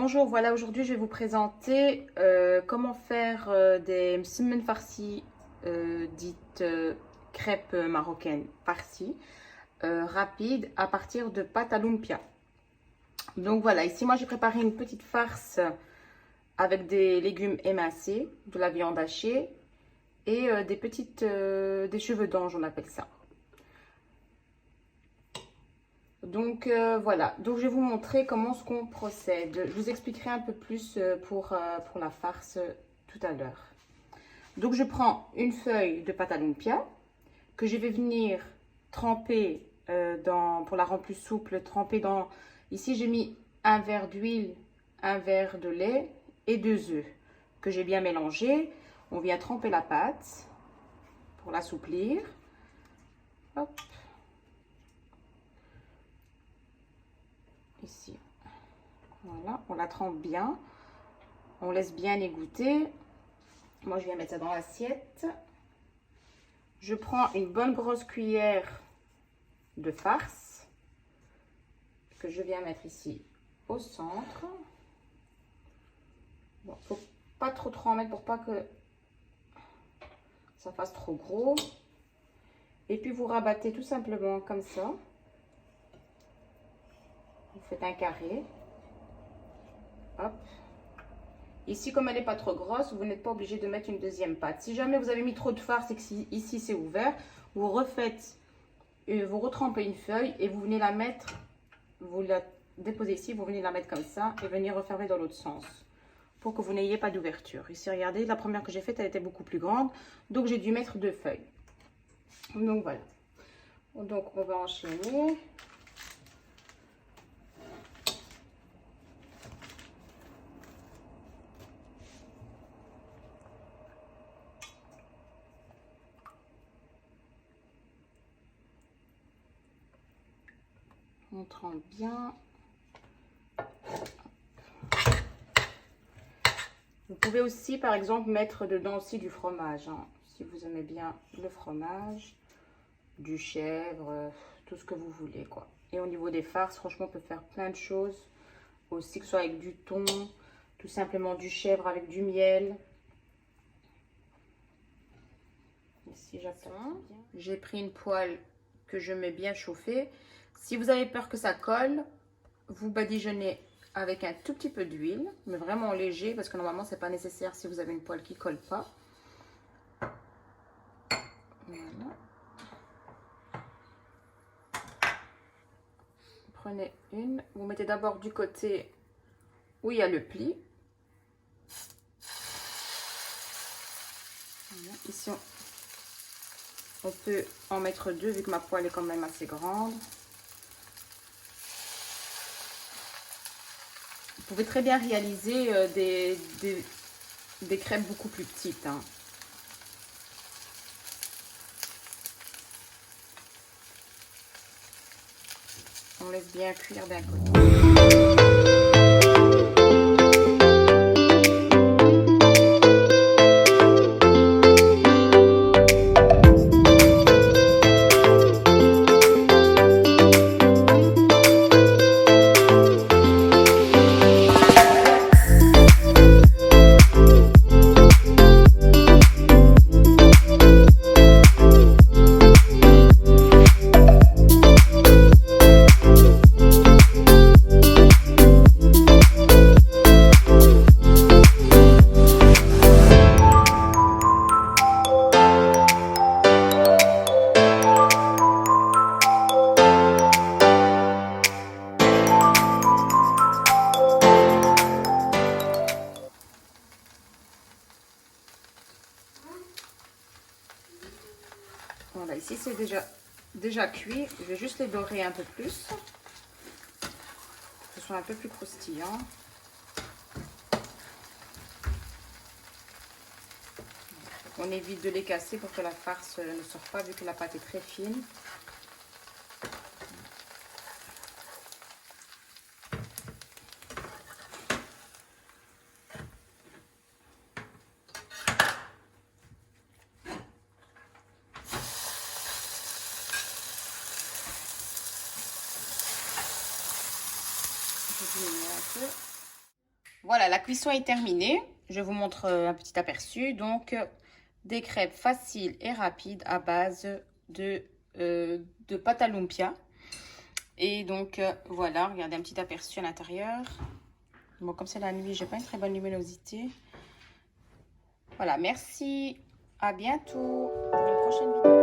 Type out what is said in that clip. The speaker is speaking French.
Bonjour, voilà, aujourd'hui je vais vous présenter comment faire des msemen farcis dites crêpes marocaines farcies rapides à partir de pâte à lumpia. Donc voilà, ici moi j'ai préparé une petite farce avec des légumes émincés, de la viande hachée et des cheveux d'ange on appelle ça. Donc voilà, donc je vais vous montrer comment ce qu'on procède. Je vous expliquerai un peu plus pour la farce tout à l'heure. Donc je prends une feuille de pâte à lumpia que je vais venir tremper pour la rendre plus souple, tremper dans... Ici j'ai mis un verre d'huile, un verre de lait et 2 œufs que j'ai bien mélangé. On vient tremper la pâte pour l'assouplir. Hop. Ici, voilà, on la trempe bien, on laisse bien égoutter. Moi je viens mettre ça dans l'assiette. Je prends une bonne grosse cuillère de farce que je viens mettre ici au centre. Bon, faut pas trop en mettre pour pas que ça fasse trop gros. Et puis vous rabattez tout simplement comme ça. Vous faites un carré. Hop. Ici, comme elle n'est pas trop grosse, vous n'êtes pas obligé de mettre une deuxième pâte. Si jamais vous avez mis trop de farce et que ici c'est ouvert, vous refaites, vous retrempez une feuille et vous venez la mettre, vous la déposez ici, vous venez la mettre comme ça et venir refermer dans l'autre sens pour que vous n'ayez pas d'ouverture. Ici, regardez, la première que j'ai faite, elle était beaucoup plus grande, donc j'ai dû mettre 2 feuilles. Donc voilà. Donc on va enchaîner. On trempe bien. Vous pouvez aussi, par exemple, mettre dedans aussi du fromage, hein, si vous aimez bien le fromage, du chèvre, tout ce que vous voulez, quoi. Et au niveau des farces, franchement, on peut faire plein de choses aussi, que ce soit avec du thon, tout simplement du chèvre avec du miel. Ici, j'attends. J'ai pris une poêle que je mets bien chauffée. Si vous avez peur que ça colle, vous badigeonnez avec un tout petit peu d'huile, mais vraiment léger, parce que normalement, c'est pas nécessaire si vous avez une poêle qui colle pas. Voilà. Prenez une, vous mettez d'abord du côté où il y a le pli. Voilà. Ici, on peut en mettre 2 vu que ma poêle est quand même assez grande. Vous pouvez très bien réaliser des crêpes beaucoup plus petites, hein. On laisse bien cuire d'un côté. Voilà, ici c'est déjà cuit. Je vais juste les dorer un peu plus, que ce soit un peu plus croustillant. On évite de les casser pour que la farce ne sorte pas, vu que la pâte est très fine. Je diminue un peu. Voilà, la cuisson est terminée. Je vous montre un petit aperçu. Donc, des crêpes faciles et rapides à base de pâte à lumpia. Et donc, voilà, regardez un petit aperçu à l'intérieur. Bon, comme c'est la nuit, j'ai pas une très bonne luminosité. Voilà, merci. À bientôt pour une prochaine vidéo.